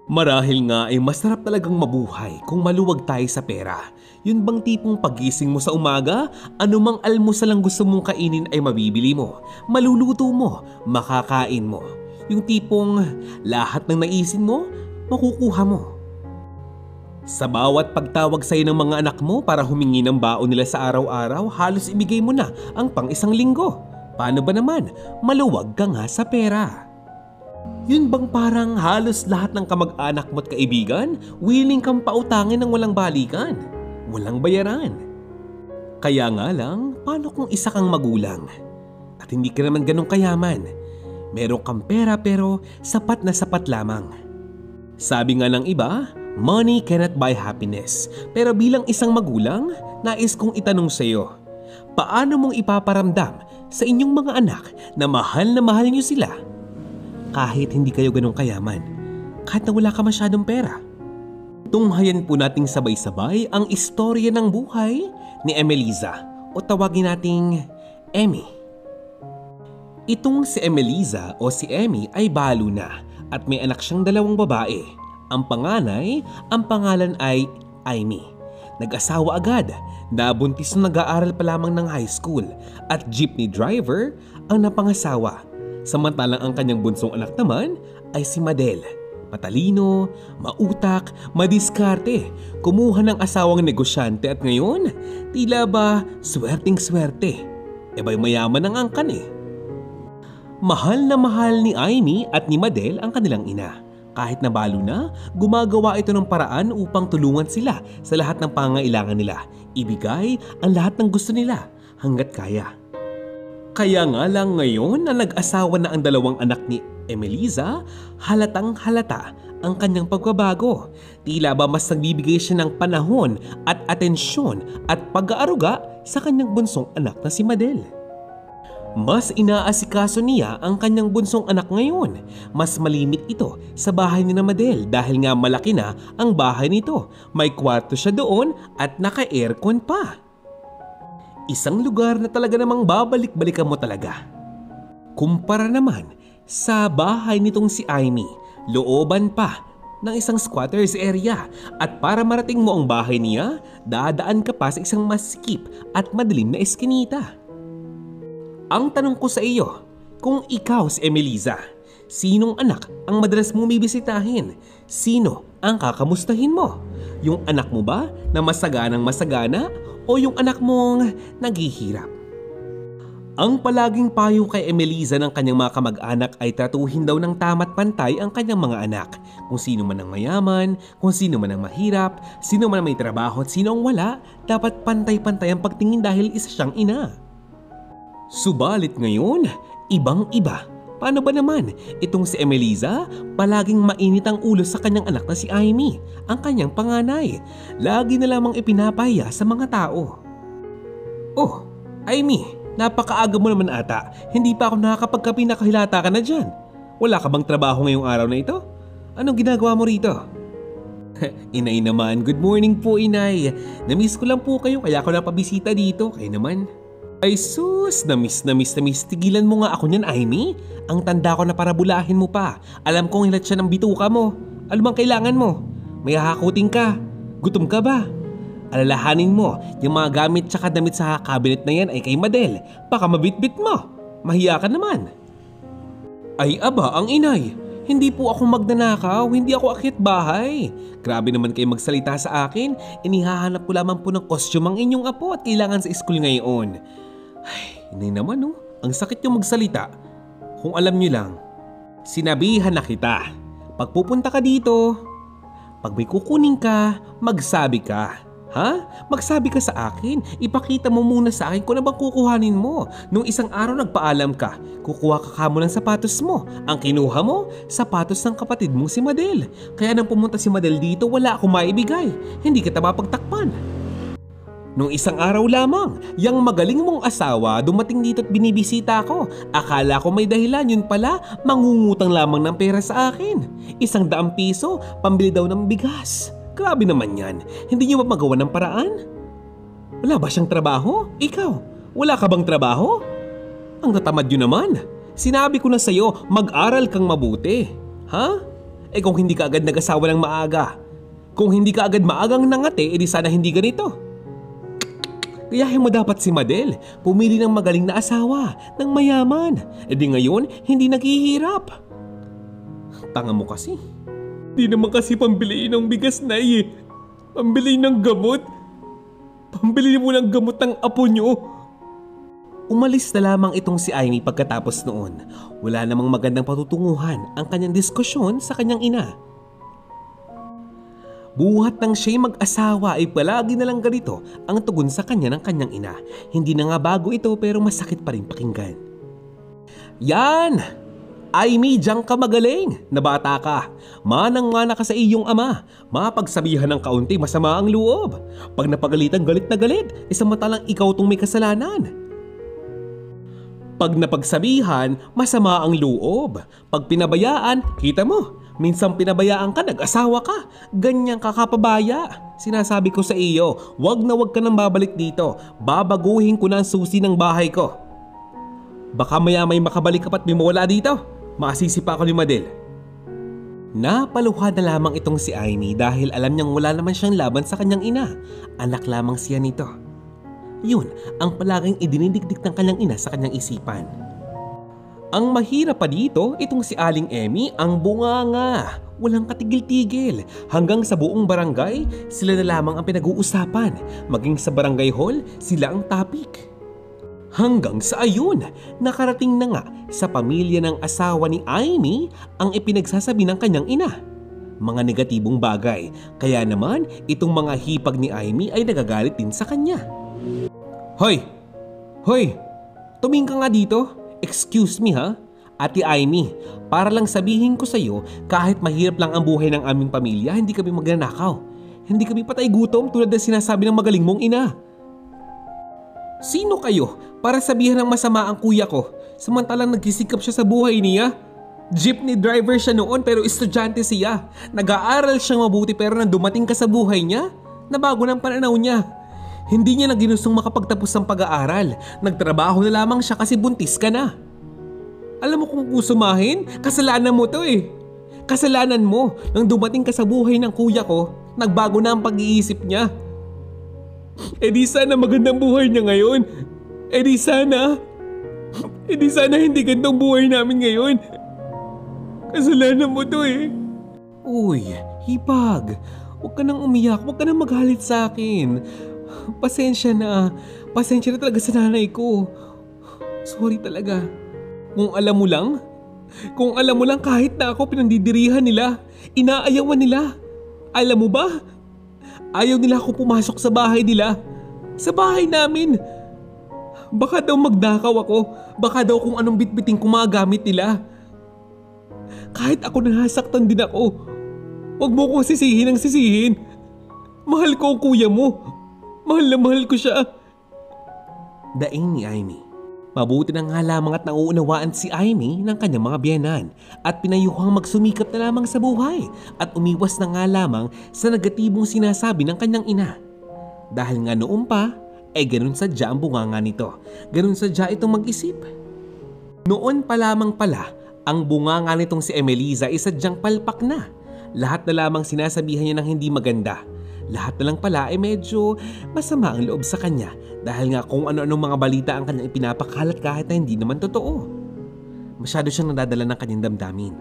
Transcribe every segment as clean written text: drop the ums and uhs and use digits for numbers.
Marahil nga ay masarap talagang mabuhay kung maluwag tayo sa pera. Yun bang tipong pagising mo sa umaga, anumang almusal ang gusto mong kainin ay mabibili mo, maluluto mo, makakain mo. Yung tipong lahat ng naisin mo, makukuha mo. Sa bawat pagtawag sa'yo ng mga anak mo para humingi ng baon nila sa araw-araw, halos ibigay mo na ang pang-isang linggo. Paano ba naman? Maluwag ka nga sa pera. Yun bang parang halos lahat ng kamag-anak mo't kaibigan, willing kang pautangin ng walang balikan, walang bayaran? Kaya nga lang, paano kung isa kang magulang? At hindi ka naman ganun kayaman. Meron kang pera pero sapat na sapat lamang. Sabi nga ng iba, money cannot buy happiness. Pero bilang isang magulang, nais kong itanong sa iyo, paano mong ipaparamdam sa inyong mga anak na mahal niyo sila? Kahit hindi kayo ganun kayaman, kahit na wala ka masyadong pera. Tunghayan po nating sabay-sabay ang istorya ng buhay ni Emelisa o tawagin nating Emmy. Itong si Emelisa o si Emmy ay balo na at may anak siyang dalawang babae. Ang panganay, ang pangalan ay Amy. Nag-asawa agad, nabuntis nung nag-aaral pa lamang ng high school at jeepney driver ang napangasawa. Samantalang ang kanyang bunsong anak naman ay si Madel. Matalino, mautak, madiskarte, kumuha ng asawang negosyante at ngayon, tila ba swerteng-swerte. Eba'y mayaman ang angkan eh. Mahal na mahal ni Amy at ni Madel ang kanilang ina. Kahit nabalo na, gumagawa ito ng paraan upang tulungan sila sa lahat ng pangangailangan nila. Ibigay ang lahat ng gusto nila hanggat kaya. Kaya nga lang ngayon na nag-asawa na ang dalawang anak ni Emelisa, halatang halata ang kanyang pagbabago. Tila ba mas nagbibigay siya ng panahon at atensyon at pag-aaruga sa kanyang bunsong anak na si Madel. Mas inaasikaso niya ang kanyang bunsong anak ngayon. Mas malimit ito sa bahay ni na Madel dahil nga malaki na ang bahay nito. May kwarto siya doon at naka-aircon pa. Isang lugar na talaga namang babalik-balikan mo talaga. Kumpara naman sa bahay nitong si Amy, looban pa ng isang squatters area at para marating mo ang bahay niya, dadaan ka pa sa isang masikip at madilim na eskinita. Ang tanong ko sa iyo, kung ikaw si Emelisa, sinong anak ang madalas mong bibisitahin? Sino ang kakamustahin mo? Yung anak mo ba na masaganang masagana o yung anak mong naghihirap? Ang palaging payo kay Emelisa ng kanyang mga kamag-anak ay tratuhin daw ng tama't pantay ang kanyang mga anak. Kung sino man ang mayaman, kung sino man ang mahirap, sino man ang may trabaho at sino ang wala, dapat pantay-pantay ang pagtingin dahil isa siyang ina. Subalit ngayon, ibang-iba. Paano ba naman? Itong si Emelisa, palaging mainit ang ulo sa kanyang anak na si Amy, ang kanyang panganay. Lagi na lamang ipinapahiya sa mga tao. Oh, Amy, napakaaga mo naman ata. Hindi pa ako nakakapagkape, nakahilata ka na dyan. Wala ka bang trabaho ngayong araw na ito? Anong ginagawa mo rito? Inay naman, good morning po inay. Namiss ko lang po kayo kaya ako napabisita dito. Kayo naman. Ay sus, na-miss. Tigilan mo nga ako niyan, Amy. Ang tanda ko na para bulahin mo pa. Alam kong hilat siya ng bituka mo. Ano bang kailangan mo? May hahakutin ka. Gutom ka ba? Alalahanin mo, yung mga gamit tsaka damit sa cabinet na yan ay kay Madel. Baka mabitbit mo. Mahiya ka naman. Ay aba, ang inay. Hindi po ako magnanakaw, hindi ako akyat bahay. Grabe naman kayo magsalita sa akin. Inihahanap ko lamang po ng costume ang inyong apo at kailangan sa school ngayon. Ay, inay naman oh. Ang sakit yung magsalita. Kung alam nyo lang, sinabihan na kita. Pag pupunta ka dito, pag may kukunin ka, magsabi ka. Ha? Magsabi ka sa akin. Ipakita mo muna sa akin kung ano bang kukuhanin mo. Nung isang araw nagpaalam ka, kukuha ka kamo ng sapatos mo. Ang kinuha mo, sapatos ng kapatid mong si Madel. Kaya nang pumunta si Madel dito, wala akong maibigay. Hindi kita mapagtakpan. Nung isang araw lamang, yang magaling mong asawa dumating dito at binibisita ko. Akala ko may dahilan, yun pala, mangungutang lamang ng pera sa akin. 100 piso, pambili daw ng bigas. Grabe naman yan. Hindi niyo ba magawa ng paraan? Wala ba siyang trabaho? Ikaw, wala ka bang trabaho? Ang tatamad yun naman. Sinabi ko na sa'yo, mag-aral kang mabuti. Ha? Kung hindi ka agad nag-asawa ng maaga. Kung hindi ka agad maagang nangate, edi sana hindi ganito. Gayahin mo dapat si Madel. Pumili ng magaling na asawa, ng mayaman. Edi ngayon, hindi naghihirap. Tanga mo kasi. Di naman kasi pambili ng bigas na Pambili ng gamot. Pambili mo ng gamot ng apo nyo. Umalis na lamang itong si Amy pagkatapos noon. Wala namang magandang patutunguhan ang kanyang diskusyon sa kanyang ina. Buhat nang siya'y mag-asawa ay palagi na lang ganito ang tugon sa kanya ng kanyang ina. Hindi na nga bago ito pero masakit pa rin pakinggan. Yan! Amy, diyan ka magaling! Na bata ka. Manang-mana ka sa iyong ama. Mapagsabihan ng kaunti masama ang loob. Pag napagalitan galit na galit, samantalang ikaw tong may kasalanan. Pag napagsabihan, masama ang loob. Pag pinabayaan, kita mo, minsan pinabayaan ka, nag-asawa ka. Ganyan ka kapabaya. Sinasabi ko sa iyo, wag na wag ka nang babalik dito. Babaguhin ko na ang susi ng bahay ko. Baka maya may makabalik ka pa't may mawala dito. Masisipa ako ni Madel. Napaluha na lamang itong si Amy dahil alam niyang wala naman siyang laban sa kanyang ina. Anak lamang siya nito. Yun ang palaging idinidikdik ng kanyang ina sa kanyang isipan. Ang mahirap pa dito, itong si Aling Emmy ang bunganga. Walang katigil-tigil. Hanggang sa buong barangay, sila na lamang ang pinag-uusapan. Maging sa barangay hall, sila ang topic. Hanggang sa ayun, nakarating na nga sa pamilya ng asawa ni Amy ang ipinagsasabi ng kanyang ina. Mga negatibong bagay, kaya naman itong mga hipag ni Amy ay nagagalit din sa kanya. Hoy! Hoy! Tumingin ka nga dito. Excuse me ha? Ate Amy, para lang sabihin ko sa iyo, kahit mahirap lang ang buhay ng aming pamilya, hindi kami magnanakaw. Hindi kami patay gutom tulad ng sinasabi ng magaling mong ina. Sino kayo para sabihan ng masama ang kuya ko samantalang nagsisikap siya sa buhay niya? Jeepney driver siya noon pero estudyante siya. Nag-aaral siyang mabuti pero nang dumating ka sa buhay niya, nabago ng pananaw niya. Hindi niya na ginustong makapagtapos ng pag-aaral. Nagtrabaho na lamang siya kasi buntis ka na. Alam mo kung kusumahin, kasalanan mo to Kasalanan mo nang dumating ka sa buhay ng kuya ko, nagbago na ang pag-iisip niya. Di sana magandang buhay niya ngayon. Di sana hindi gandang buhay namin ngayon. Kasalanan mo to Uy, hipag. Huwag ka nang umiyak, huwag ka nang magalit sa akin. Pasensya na talaga sa nanay ko. Sorry talaga. Kung alam mo lang kahit na ako pinandidirihan nila, inaayawan nila. Alam mo ba? Ayaw nila ako pumasok sa bahay nila. Sa bahay namin. Baka daw magnakaw ako. Baka daw kung anong bitbiting kumagamit nila. Kahit ako nasaktan din ako. Huwag mo kong sisihin ng sisihin. Mahal ko ang kuya mo. Mahal na mahal ko siya. Daing ni Amy. Mabuti na nga lamang at nauunawaan si Amy ng kanyang mga biyenan at pinayuhang magsumikap na lamang sa buhay at umiwas na nga lamang sa negatibong sinasabi ng kanyang ina. Dahil nga noon pa, ganun sadya ang bunganga nito. Ganun sadya itong mag-isip. Noon pa lamang pala, ang bunganga nitong si Emelisa ay sadyang palpak na. Lahat na lamang sinasabihan niya ng hindi maganda. Lahat na lang pala ay medyo masama ang loob sa kanya dahil nga kung ano-anong mga balita ang kanyang ipinapakalat kahit na hindi naman totoo. Masyado siyang nadadala ng kanyang damdamin.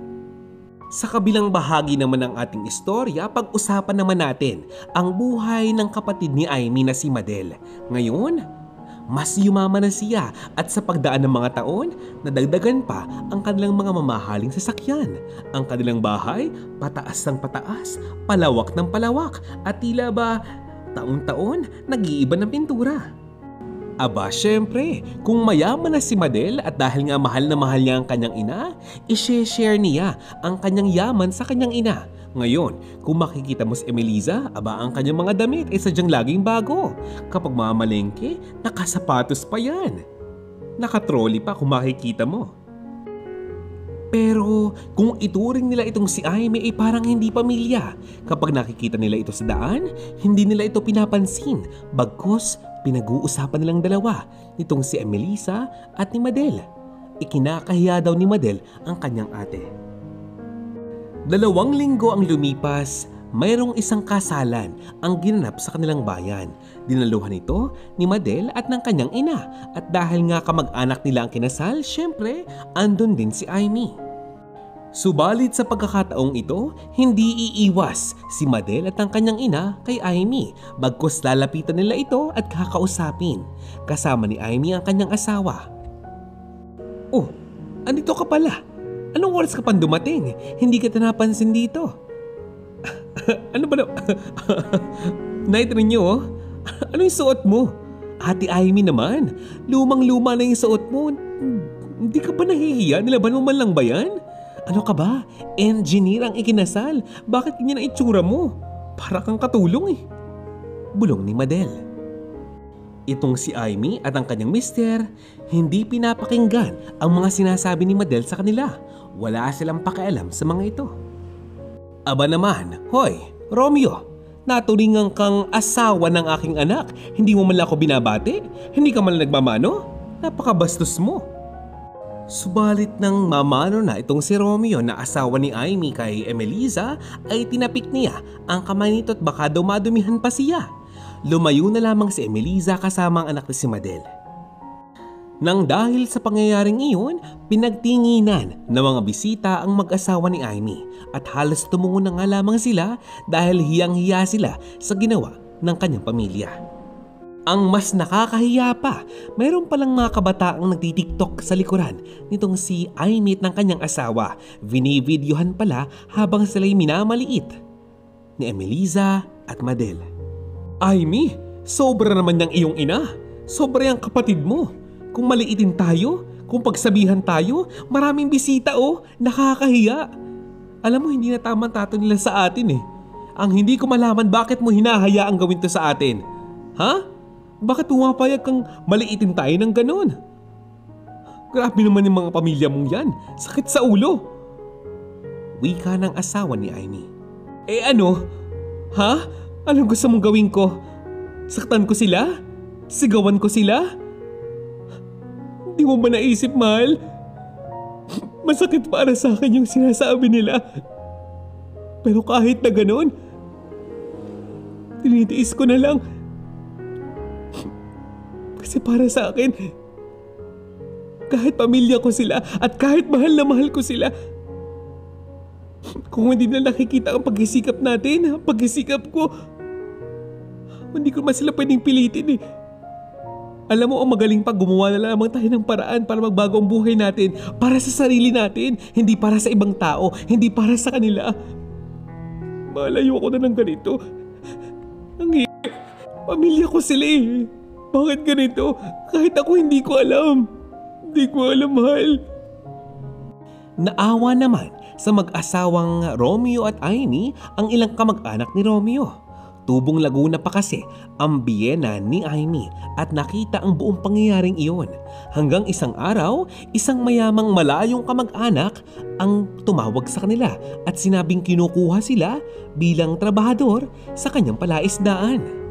Sa kabilang bahagi naman ng ating istorya, pag-usapan naman natin ang buhay ng kapatid ni Amy na si Madel. Ngayon, mas yumaman na siya at sa pagdaan ng mga taon, nadagdagan pa ang kanilang mga mamahaling sasakyan. Ang kanilang bahay, pataas ng pataas, palawak ng palawak at tila ba taon-taon nag-iiba ng pintura. Aba syempre, kung mayaman na si Madel at dahil nga mahal na mahal niya ang kanyang ina, i-share niya ang kanyang yaman sa kanyang ina. Ngayon, kung makikita mo si Emelisa, aba ang kanyang mga damit ay sadyang laging bago. Kapag mamalengke, nakasapatos pa yan. Nakatrolley pa kung makikita mo. Pero kung ituring nila itong si Amy ay parang hindi pamilya. Kapag nakikita nila ito sa daan, hindi nila ito pinapansin. Bagkus, pinag-uusapan nilang dalawa nitong si Emelisa at ni Madel. Ikinakahiya daw ni Madel ang kanyang ate. 2 linggo ang lumipas, mayroong isang kasalan ang ginanap sa kanilang bayan. Dinaluhan ito ni Madel at ng kanyang ina, at dahil nga kamag-anak nila ang kinasal, syempre, andun din si Aimee. Subalit sa pagkakataong ito, hindi iiwas si Madel at ang kanyang ina kay Aimee, bagkus lalapitan nila ito at kakausapin. Kasama ni Aimee ang kanyang asawa. "Oh, andito ka pala. Anong oras ka pang dumating? Hindi kita napansin dito." "Ano ba na? Night rin niyo, oh. Ano yung suot mo? Ate Aimee naman, lumang-luma na yung suot mo. Hindi ka ba nahihiya? Nilaban mo man lang ba yan? Ano ka ba? Engineer ang ikinasal. Bakit ganyan ang itsura mo? Para kang katulong eh." Bulong ni Madel. Itong si Aimee at ang kanyang mister, hindi pinapakinggan ang mga sinasabi ni Madel sa kanila. Wala silang pakialam sa mga ito. "Aba naman, hoy, Romeo, naturingan kang asawa ng aking anak. Hindi mo man lang ako binabati? Hindi ka man lang nagmamano? Napakabastos mo." Subalit nang mamano na itong si Romeo na asawa ni Aimee kay Emelisa, ay tinapik niya ang kamay nito at baka dumadumihan pa siya. Lumayo na lamang si Emelisa kasama ang anak ni si Madel. Nang dahil sa pangyayaring iyon, pinagtinginan ng mga bisita ang mag-asawa ni Aimee at halos tumungo na nga lamang sila dahil hiyang-hiya sila sa ginawa ng kanyang pamilya. Ang mas nakakahiya pa, mayroon palang mga kabataang nagtitiktok sa likuran nitong si Aimee ng kanyang asawa. Vinivideohan pala habang sila'y minamaliit ni Emelisa at Madel. "Aimee, sobra naman niyang iyong ina. Sobra yung kapatid mo. Kung maliitin tayo, kung pagsabihan tayo, maraming bisita oh, nakakahiya. Alam mo, hindi na tamang tato nila sa atin eh. Ang hindi ko malaman, bakit mo hinahayaang gawin to sa atin? Ha? Bakit pumapayag kang maliitin tayo ng ganon? Grabe naman yung mga pamilya mong yan. Sakit sa ulo." Wika ng asawa ni Aimee. "Eh ano? Ha? Anong gusto mong gawin ko? Saktan ko sila? Sigawan ko sila? Di mo ba naisip, mahal? Masakit para sa akin yung sinasabi nila. Pero kahit na ganon, tinitiis ko na lang. Kasi para sa akin, kahit pamilya ko sila at kahit mahal na mahal ko sila, kung hindi na nakikita ang pagsisikap natin, ang pagsisikap ko, hindi ko man sila pwedeng pilitin eh. Alam mo, ang magaling pa, gumawa na lamang tayo ng paraan para magbago ang buhay natin, para sa sarili natin, hindi para sa ibang tao, hindi para sa kanila. Malayo ako na ng ganito. Pamilya ko sila eh. Bakit ganito? Kahit ako hindi ko alam. Hindi ko alam, mahal." Naawa naman sa mag-asawang Romeo at Aimee ang ilang kamag-anak ni Romeo. Tubong Laguna pa kasi ang biyena ni Aimee at nakita ang buong pangyayaring iyon. Hanggang isang araw, isang mayamang malayong kamag-anak ang tumawag sa kanila at sinabing kinukuha sila bilang trabahador sa kanyang palaisdaan.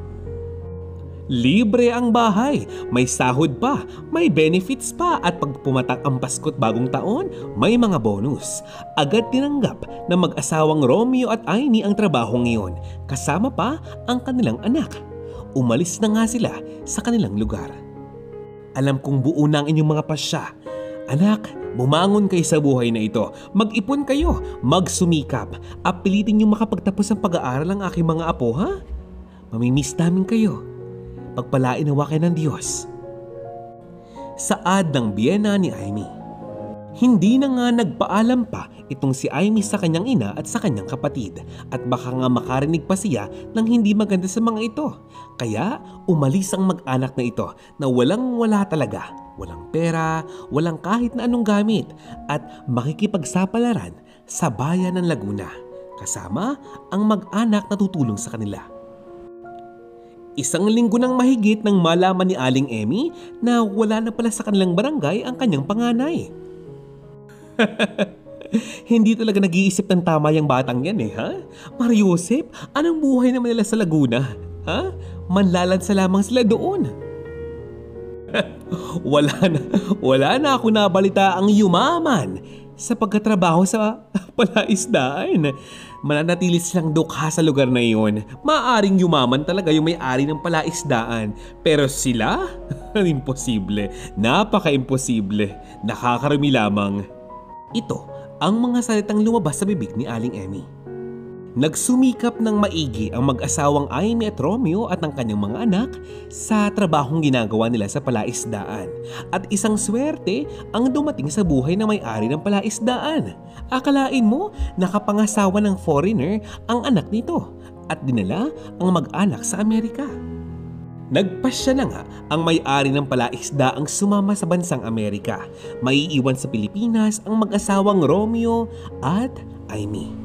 Libre ang bahay, may sahod pa, may benefits pa at pag pumatak ang Pasko't Bagong Taon, may mga bonus. Agad tinanggap ng mag-asawang Romeo at Aimee ang trabaho ngayon, kasama pa ang kanilang anak. Umalis na nga sila sa kanilang lugar. "Alam kong buo na ang inyong mga pasya. Anak, bumangon kayo sa buhay na ito. Mag-ipon kayo, magsumikap. Apilitin niyong makapagtapos ang pag-aaral ng aking mga apo, ha? Mamimiss namin kayo. Pagpalain nawa kayo ng Diyos." Saad ng biyena ni Aimee. Hindi na nga nagpaalam pa itong si Aimee sa kanyang ina at sa kanyang kapatid, at baka nga makarinig pa siya ng hindi maganda sa mga ito. Kaya umalis ang mag-anak na ito na walang-wala talaga, walang pera, walang kahit na anong gamit, at makikipagsapalaran sa bayan ng Laguna, kasama ang mag-anak na tutulong sa kanila. Isang linggo nang mahigit nang malaman ni Aling Emmy na wala na pala sa kanilang barangay ang kanyang panganay. Hindi talaga nag-iisip ng tama yung batang yan eh, ha? Mariusip, anong buhay naman nila sa Laguna? Ha? Manlalansa lamang sila doon. Wala na ako nabalita ang yumaman sa pagkatrabaho sa palaisdaan. Mananatili silang dukha sa lugar na iyon. Maaring yumaman talaga yung may-ari ng palaisdaan. Pero sila? Imposible. Napaka-imposible. Nakakarumi lamang. Ito ang mga salitang lumabas sa bibig ni Aling Emmy. Nagsumikap ng maigi ang mag-asawang Amy at Romeo at ang kanyang mga anak sa trabahong ginagawa nila sa palaisdaan. At isang swerte ang dumating sa buhay ng may-ari ng palaisdaan. Akalain mo, nakapangasawa ng foreigner ang anak nito at dinala ang mag-anak sa Amerika. Nagpasya na nga ang may-ari ng palaisdaang sumama sa bansang Amerika. Maiiwan sa Pilipinas ang mag-asawang Romeo at Amy.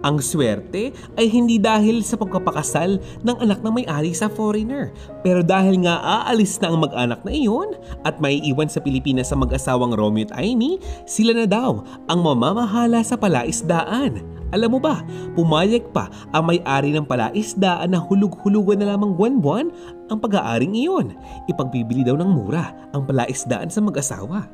Ang swerte ay hindi dahil sa pagpapakasal ng anak ng may-ari sa foreigner, pero dahil nga aalis na ang mag-anak na iyon at maiiwan sa Pilipinas sa mag-asawang Romeo at Amy, sila na daw ang mamamahala sa palaisdaan. Alam mo ba, pumayag pa ang may-ari ng palaisdaan na hulug-hulugan na lamang buwan-buwan ang pag-aaring iyon. Ipagbibili daw ng mura ang palaisdaan sa mag-asawa.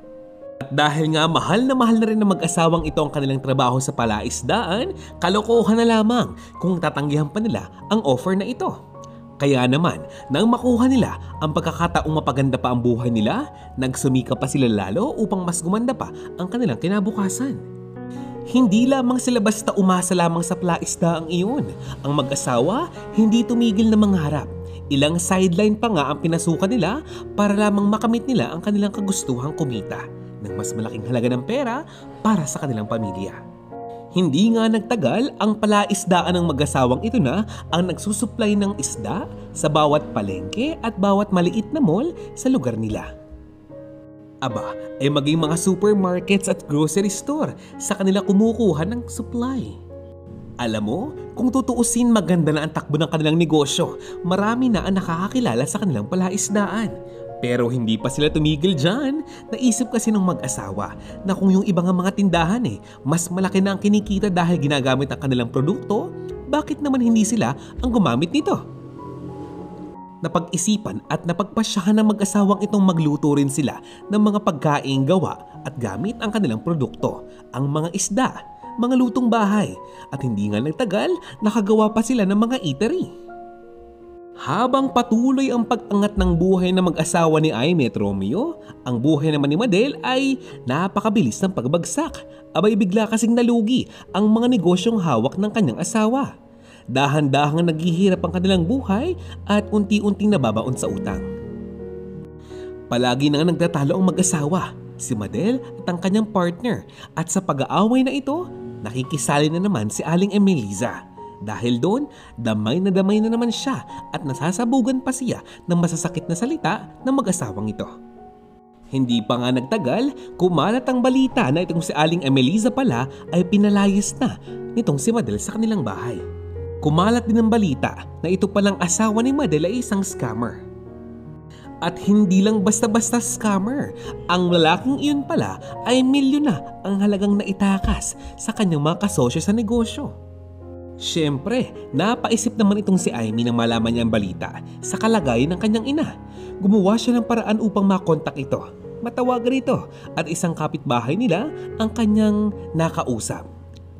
At dahil nga mahal na rin ng mag-asawang ito ang kanilang trabaho sa palaisdaan, kalokohan na lamang kung tatanggihan pa nila ang offer na ito. Kaya naman, nang makuha nila ang pagkakataong mapaganda pa ang buhay nila, nagsumika pa sila lalo upang mas gumanda pa ang kanilang kinabukasan. Hindi lamang sila basta umasa lamang sa palaisdaang iyon. Ang mag-asawa hindi tumigil na mangarap. Ilang sideline pa nga ang pinasukan nila para lamang makamit nila ang kanilang kagustuhang kumita ng mas malaking halaga ng pera para sa kanilang pamilya. Hindi nga nagtagal, ang palaisdaan ng mag-asawang ito na ang nagsusupply ng isda sa bawat palengke at bawat maliit na mall sa lugar nila. Aba, ay maging mga supermarkets at grocery store sa kanila kumukuha ng supply. Alam mo, kung tutuusin maganda na ang takbo ng kanilang negosyo, marami na ang nakakakilala sa kanilang palaisdaan. Pero hindi pa sila tumigil dyan. Naisip kasi ng mag-asawa na kung yung ibang mga tindahan mas malaki na ang kinikita dahil ginagamit ang kanilang produkto, bakit naman hindi sila ang gumamit nito? Napag-isipan at napagpasyahan ng mag-asawang itong magluto rin sila ng mga pagkain gawa at gamit ang kanilang produkto, ang mga isda, mga lutong bahay, at hindi nga nagtagal, nakagawa pa sila ng mga eatery. Habang patuloy ang pag-angat ng buhay ng mag-asawa ni Amy at Romeo, ang buhay naman ni Madel ay napakabilis ng pagbagsak. Abay bigla kasing nalugi ang mga negosyong hawak ng kanyang asawa. Dahan-dahang naghihirap ang kanilang buhay at unti-unting nababaon sa utang. Palagi na nagtatalo ang mag-asawa, si Madel at ang kanyang partner, at sa pag-aaway na ito, nakikisali na naman si Aling Emelisa. Dahil doon, damay na naman siya at nasasabugan pa siya ng masasakit na salita ng mag-asawang ito. Hindi pa nga nagtagal, kumalat ang balita na itong si Aling Emelisa pala ay pinalayas na nitong si Madel sa kanilang bahay. Kumalat din ang balita na ito palang asawa ni Madel ay isang scammer. At hindi lang basta-basta scammer, ang lalaking iyon pala ay milyon na ang halagang naitakas sa kanyang mga kasosyo sa negosyo. Siyempre, napaisip naman itong si Amy nang malaman niya ang balita sa kalagayan ng kanyang ina. Gumawa siya ng paraan upang makontak ito, matawagan ito at isang kapitbahay nila ang kanyang nakausap.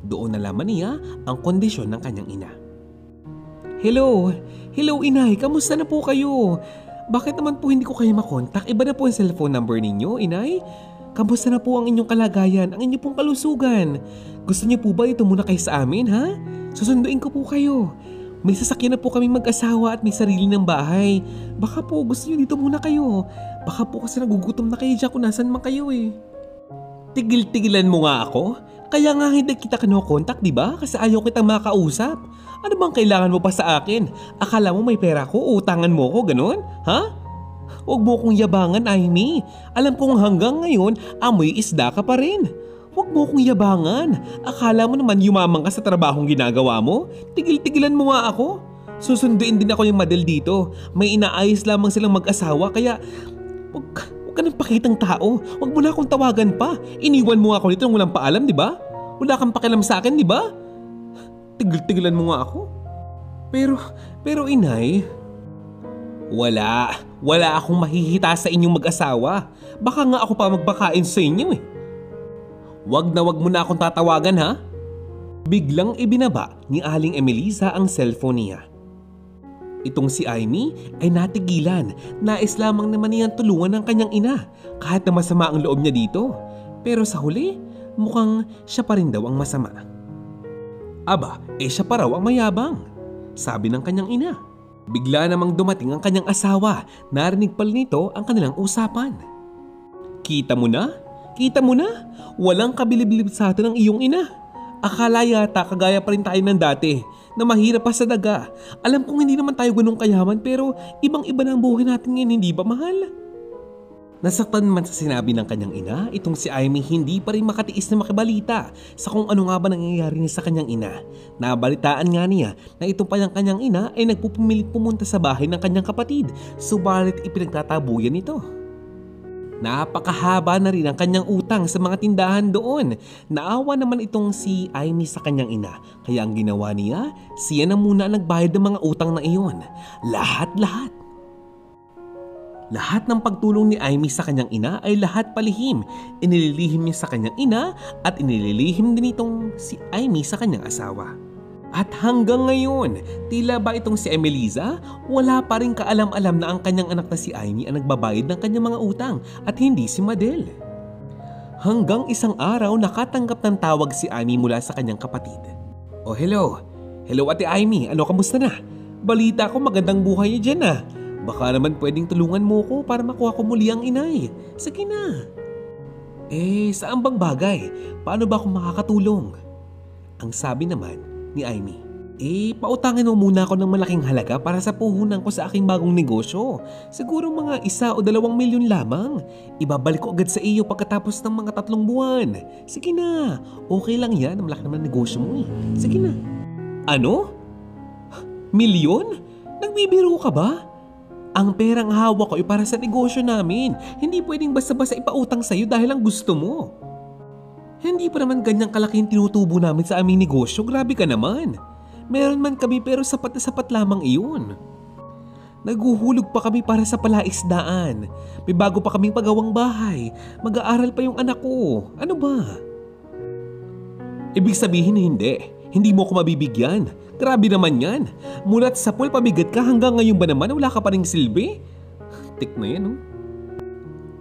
Doon nalaman niya ang kondisyon ng kanyang ina. Hello inay, kamusta na po kayo? Bakit naman po hindi ko kayo makontak? Iba na po ang cellphone number ninyo, inay? Kamusta na po ang inyong kalagayan, ang inyong pong kalusugan? Gusto niyo po ba ito muna kayo sa amin, ha? Susunduin ko po kayo. May sasakyan na po kami mag-asawa at may sarili ng bahay. Baka po gusto niyo dito muna kayo. Baka po kasi nagugutom na kayo dyan kung nasan man kayo Tigil-tigilan mo nga ako? Kaya nga hindi kita kinokontak, di ba? Kasi ayaw kitang makausap. Ano bang kailangan mo pa sa akin? Akala mo may pera ko, utangan mo ko, ganun? Ha? Huwag mo kong yabangan, Amy. Alam kong hanggang ngayon, amoy isda ka pa rin. Huwag mo kong yabangan. Akala mo naman yumamang ka sa trabahong ginagawa mo? Tigil-tigilan mo nga ako. Susunduin din ako yung Madel dito. May inaayos lamang silang mag-asawa kaya huwag ka nang pakitang tao. Huwag mo na akong tawagan pa. Iniwan mo ako dito nang walang paalam, di ba? Wala kang pakialam sa akin, di ba? Tigil-tigilan mo nga ako. Pero inay, wala akong mahihita sa inyong mag-asawa. Baka nga ako pa magbakain sa inyo Wag na wag mo na akong tatawagan ha? Biglang ibinaba ni Aling Emelisa ang cellphone niya. Itong si Amy ay natigilan. Nais lamang naman niyang tulungan ng kanyang ina kahit na masama ang loob niya dito. Pero sa huli, mukhang siya pa rin daw ang masama. Aba, siya pa raw ang mayabang, sabi ng kanyang ina. Bigla namang dumating ang kanyang asawa. Narinig pala nito ang kanilang usapan. Kita mo na? Kita mo na? Walang kabilib-bilib sa atin ang iyong ina. Akala yata kagaya pa rin tayo ng dati na mahirap pa sa daga. Alam kong hindi naman tayo ganun kayaman pero ibang-iba na ang buhay natin ngayon, hindi ba mahal? Nasaktan man sa sinabi ng kanyang ina, itong si Amy hindi pa rin makatiis na makibalita sa kung ano nga ba nangyayari niya sa kanyang ina. Nabalitaan nga niya na itong palang kanyang ina ay nagpupumilit pumunta sa bahay ng kanyang kapatid, subalit ipinagtatabuyan ito. Napakahaba na rin ang kanyang utang sa mga tindahan doon. Naawa naman itong si Amy sa kanyang ina. Kaya ang ginawa niya, siya na muna ang nagbayad ng mga utang na iyon. Lahat-lahat. Lahat ng pagtulong ni Amy sa kanyang ina ay lahat palihim. Inililihim niya sa kanyang ina at inililihim din itong si Amy sa kanyang asawa. At hanggang ngayon, tila ba itong si Emelisa, wala pa rin kaalam-alam na ang kanyang anak na si Amy ang nagbabayad ng kanyang mga utang at hindi si Madel. Hanggang isang araw nakatanggap ng tawag si Amy mula sa kanyang kapatid. Oh hello, hello Ate Amy, ano kamusta na? Balita ko magandang buhay niya dyan ah. Baka naman pwedeng tulungan mo ko para makuha ko muli ang inay. Sige na. Saan bang bagay? Paano ba ako makakatulong? Ang sabi naman ni Amy, pautangin mo muna ako ng malaking halaga para sa puhunan ko sa aking bagong negosyo. Siguro mga 1 o 2 milyon lamang. Ibabalik ko agad sa iyo pagkatapos ng mga 3 buwan. Sige na, okay lang yan. Malaki naman negosyo mo eh. Sige na. Ano? Milyon? Nagbibiro ka ba? Ang perang hawak ko ay para sa negosyo namin. Hindi pwedeng basta-basta ipautang sa iyo dahil lang gusto mo. Hindi pa naman ganyang kalaking tinutubo namin sa aming negosyo. Grabe ka naman. Meron man kami pero sapat na sapat lamang iyon. Naguhulog pa kami para sa palaisdaan. May bago pa kaming pagawang bahay. Mag-aaral pa yung anak ko. Ano ba? Ibig sabihin hindi. Hindi mo ko mabibigyan. Grabe naman yan. Mulat sa pool pabigat ka hanggang ngayon ba naman wala ka pa ring silbi? Tik na yan oh.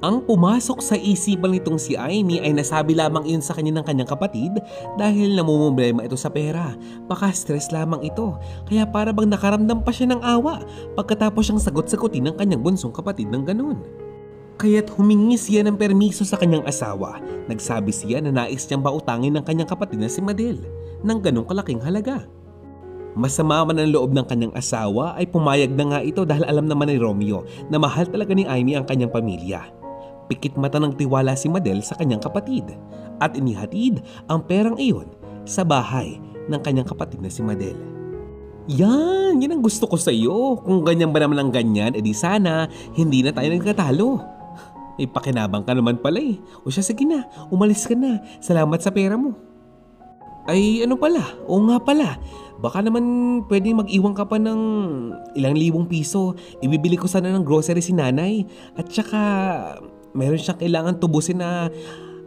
Ang pumasok sa isipan nitong si Amy ay nasabi lamang iyon sa kanya ng kanyang kapatid dahil namumblema ito sa pera. Baka stress lamang ito, kaya para bang nakaramdam pa siya ng awa pagkatapos siyang sagot-sagutin ng kanyang bunsong kapatid ng ganun. Kaya't humingi siya ng permiso sa kanyang asawa. Nagsabi siya na nais niyang pautangin ng kanyang kapatid na si Madel ng ganong kalaking halaga. Masama man ang loob ng kanyang asawa ay pumayag na nga ito dahil alam naman ni Romeo na mahal talaga ni Amy ang kanyang pamilya. Pikit mata ng tiwala si Madel sa kanyang kapatid at inihatid ang perang iyon sa bahay ng kanyang kapatid na si Madel. Yan ang gusto ko sa iyo. Kung ganyan ba naman ang ganyan, edi sana hindi na tayo nagkatalo. May pakinabang ka naman pala eh. O siya, sige na, umalis ka na. Salamat sa pera mo. Ay ano pala, o nga pala. Baka naman pwedeng mag-iwan ka pa ng ilang libong piso. Ibibili ko sana ng grocery si nanay. At saka meron siyang kailangan tubusin na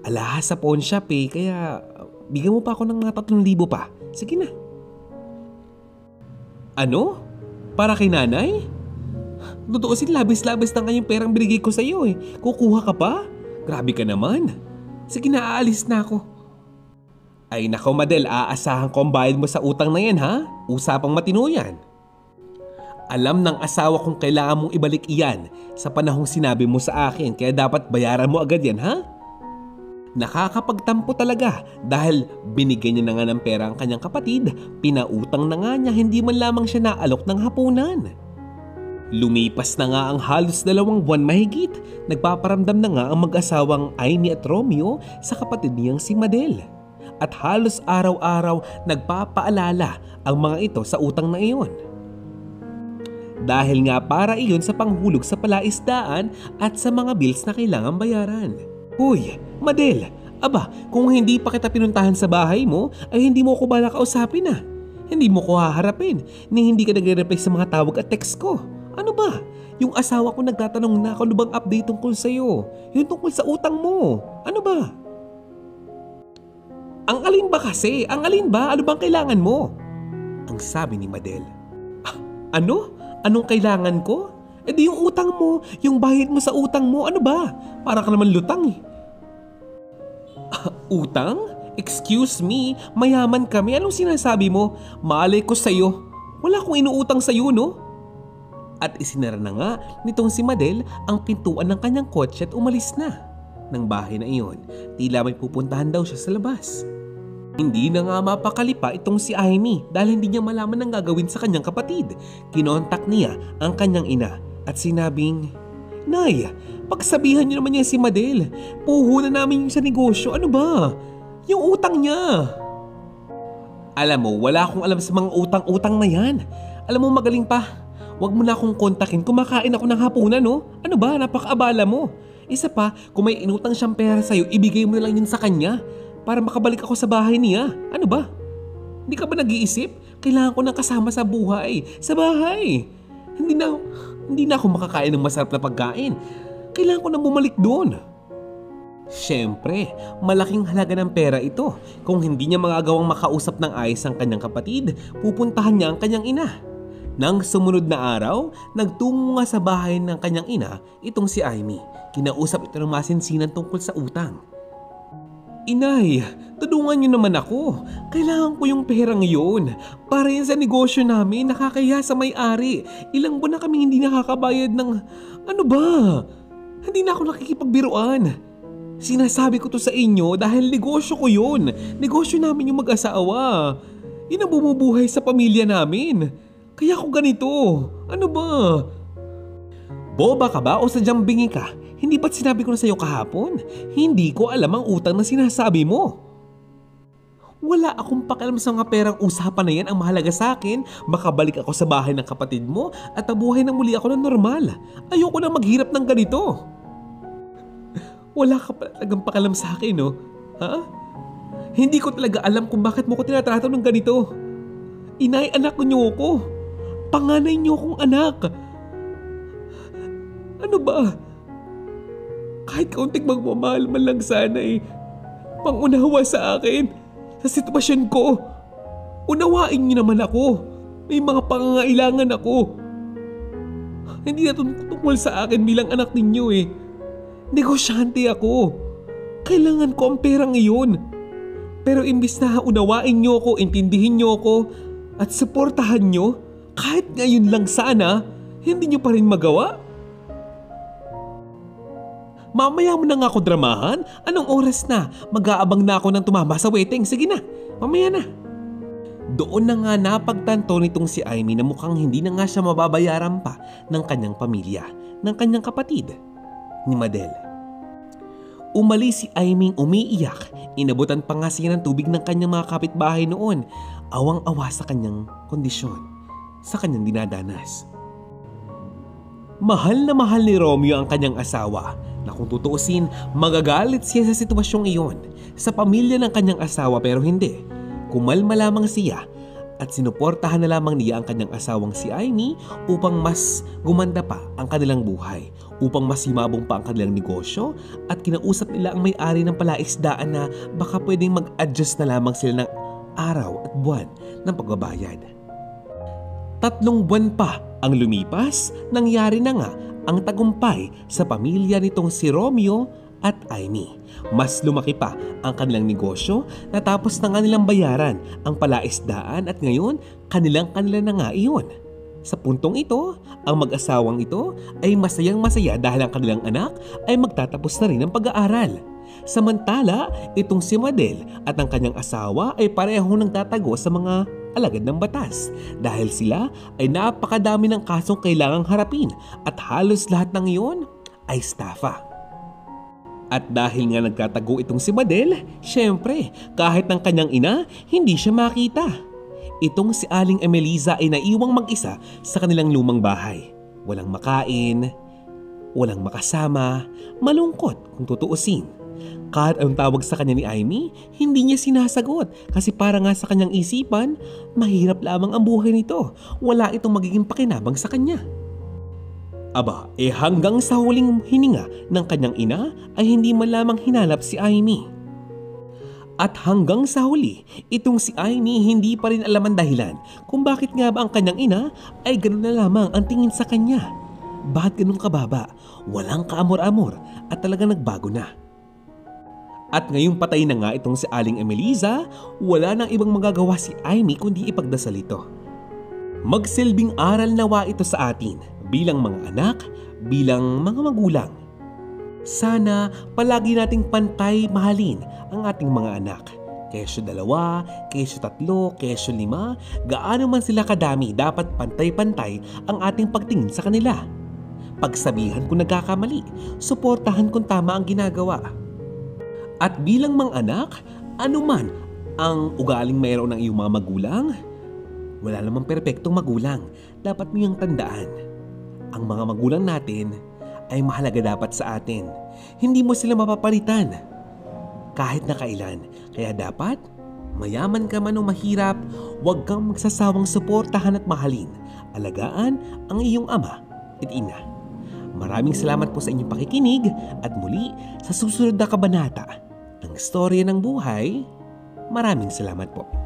alahas sa pawn shop eh. Kaya bigyan mo pa ako ng mga 3,000 pa. Sige na. Ano? Para kay nanay? Tutuusin labis-labis na nga yung perang binigay ko sa iyo eh. Kukuha ka pa? Grabe ka naman. Sige na, aalis na ako. Ay nako Madel, aasahan ko ang bayad mo sa utang na yan ha? Usapang matino yan. Alam ng asawa kong kailangan mong ibalik iyan sa panahong sinabi mo sa akin kaya dapat bayaran mo agad yan ha? Nakakapagtampo talaga dahil binigyan niya na nga ng pera ang kanyang kapatid, pinautang na nga niya, hindi man lamang siya naalok ng hapunan. Lumipas na nga ang halos 2 buwan mahigit, nagpaparamdam na nga ang mag-asawang Amy at Romeo sa kapatid niyang si Madel. At halos araw-araw nagpapaalala ang mga ito sa utang na iyon. Dahil nga para iyon sa panghulog sa palaisdaan at sa mga bills na kailangan bayaran. Uy, Madel, aba kung hindi pa kita pinuntahan sa bahay mo ay hindi mo ko bala kausapin ah. Hindi mo ko haharapin ni hindi ka nagre-reply sa mga tawag at text ko. Ano ba? Yung asawa ko nagtatanong na kung ano bang update tungkol sa'yo. Yung tungkol sa utang mo. Ano ba? Ang alin ba kasi? Ang alin ba? Ano bang kailangan mo? Ang sabi ni Madel. Ano? Anong kailangan ko? E di yung utang mo, yung bayad mo sa utang mo, ano ba? Para ka naman lutang eh. Utang? Excuse me, mayaman kami. Anong sinasabi mo? Malay ko sa'yo. Wala akong inuutang sa'yo, no? At isinara na nga nitong si Madel ang pintuan ng kanyang kotse at umalis na. Ng bahay na iyon, tila may pupuntahan daw siya sa labas. Hindi na nga mapakali pa itong si Amy dahil hindi niya malaman ang gagawin sa kanyang kapatid. Kinontak niya ang kanyang ina at sinabing, Nay, pagsabihan niyo naman niya si Madel. Puhunan namin yung sa negosyo. Ano ba? Yung utang niya. Alam mo, wala akong alam sa mga utang-utang na yan. Alam mo, magaling pa. Huwag mo na akong kontakin. Kumakain ako ng hapunan, no? Ano ba? Napakaabala mo. Isa pa, kung may inutang siyang pera sa'yo, ibigay mo na lang yun sa kanya para makabalik ako sa bahay niya. Ano ba? Hindi ka ba nag-iisip? Kailangan ko ng kasama sa buhay. Sa bahay. Hindi na ako makakain ng masarap na pagkain. Kailangan ko na bumalik doon. Siyempre, malaking halaga ng pera ito. Kung hindi niya magagawang makausap ng ayos ang kanyang kapatid, pupuntahan niya ang kanyang ina. Nang sumunod na araw, nagtungo nga sa bahay ng kanyang ina itong si Amy. Kinausap ito ng masinsinan tungkol sa utang. Inay, tulungan niyo naman ako. Kailangan ko yung perang yun. Para yan sa negosyo namin, nakakahiya sa may-ari. Ilang buwan na kami hindi nakakabayad ng... Ano ba? Hindi na ako nakikipagbiruan. Sinasabi ko to sa inyo dahil negosyo ko yun. Negosyo namin yung mag-asawa. Yun ang bumubuhay sa pamilya namin. Kaya ako ganito. Ano ba? Boba ka ba o sadyang bingi ka? Hindi ba't sinabi ko na sa'yo kahapon? Hindi ko alam ang utang na sinasabi mo. Wala akong pakialam sa mga perang usapan na yan. Ang mahalaga sa akin, makabalik ako sa bahay ng kapatid mo at nabuhay na muli ako ng normal. Ayoko na maghirap ng ganito. Wala ka pa talagang pakialam sa akin, no? Ha? Hindi ko talaga alam kung bakit mo ko tinatrato ng ganito. Inay, anak niyo ako. Panganay niyo akong anak. Ano ba? Kahit kaunting magmamahal man lang sana eh. Pangunawa sa akin. Sa sitwasyon ko. Unawain niyo naman ako. May mga pangangailangan ako. Hindi na tungkol sa akin bilang anak ninyo eh. Negosyante ako. Kailangan ko ang perang iyon. Pero imbis na unawain niyo ako, intindihin niyo ako, at suportahan niyo, kahit ngayon lang sana, hindi niyo pa rin magawa? Mamaya mo na nga ako dramahan? Anong oras na? Mag-aabang na ako ng tumama sa wedding. Sige na, mamaya na. Doon na nga napagtanto nitong si Amy na mukhang hindi na nga siya mababayaran pa ng kanyang pamilya, ng kanyang kapatid, ni Madel. Umalis si Amy umiiyak. Inabutan pa nga siya ng tubig ng kanyang mga kapitbahay noon. Awang-awa sa kanyang kondisyon, sa kanyang dinadanas. Mahal na mahal ni Romeo ang kanyang asawa na kung tutuusin, magagalit siya sa sitwasyong iyon sa pamilya ng kanyang asawa pero hindi. Kumalma lamang siya at sinuportahan na lamang niya ang kanyang asawang si Amy upang mas gumanda pa ang kanilang buhay, upang mas himabong pa ang kanilang negosyo at kinausap nila ang may-ari ng palaisdaan na baka pwedeng mag-adjust na lamang sila ng araw at buwan ng pagbabayad. 3 buwan pa ang lumipas, nangyari na nga ang tagumpay sa pamilya nitong si Romeo at Amy. Mas lumaki pa ang kanilang negosyo, natapos na nga nilang bayaran ang palaisdaan at ngayon kanila na nga iyon. Sa puntong ito, ang mag-asawang ito ay masayang-masaya dahil ang kanilang anak ay magtatapos na rin ng pag-aaral. Samantala, itong si Madel at ang kanyang asawa ay parehong nagtatago sa mga alagad ng batas dahil sila ay napakadami ng kasong kailangang harapin at halos lahat ng iyon ay estafa. At dahil nga nagtatago itong si Madel, syempre kahit ng kanyang ina hindi siya makita. Itong si Aling Emelisa ay naiwang mag-isa sa kanilang lumang bahay. Walang makain, walang makasama, malungkot kung tutuusin. Kahit ang tawag sa kanya ni Amy, hindi niya sinasagot kasi para nga sa kanyang isipan, mahirap lamang ang buhay nito. Wala itong magiging pakinabang sa kanya. Aba, hanggang sa huling hininga ng kanyang ina ay hindi man lamang hinalap si Amy. At hanggang sa huli, itong si Aimee hindi pa rin alam ang dahilan kung bakit nga ba ang kanyang ina ay gano'n na lamang ang tingin sa kanya. Bakit gano'n kababa? Walang kaamor-amor at talagang nagbago na. At ngayong patay na nga itong si Aling Emelisa, wala nang ibang magagawa si Aimee kundi ipagdasal ito. Magsilbing aral nawa ito sa atin bilang mga anak, bilang mga magulang. Sana palagi nating pantay mahalin ang ating mga anak. Kesyo 2, kesyo 3, kesyo 5, gaano man sila kadami, dapat pantay-pantay ang ating pagtingin sa kanila. Pagsabihan kung nagkakamali, suportahan kung tama ang ginagawa. At bilang mga anak, anuman ang ugaling mayroon ng iyong mga magulang, wala namang perpektong magulang. Dapat mo yung tandaan. Ang mga magulang natin ay mahalaga dapat sa atin. Hindi mo sila mapapalitan kahit na kailan. Kaya dapat, mayaman ka man o mahirap, huwag kang magsasawang suportahan at mahalin. Alagaan ang iyong ama at ina. Maraming salamat po sa inyong pakikinig at muli sa susunod na kabanata ng Istorya ng Buhay. Maraming salamat po.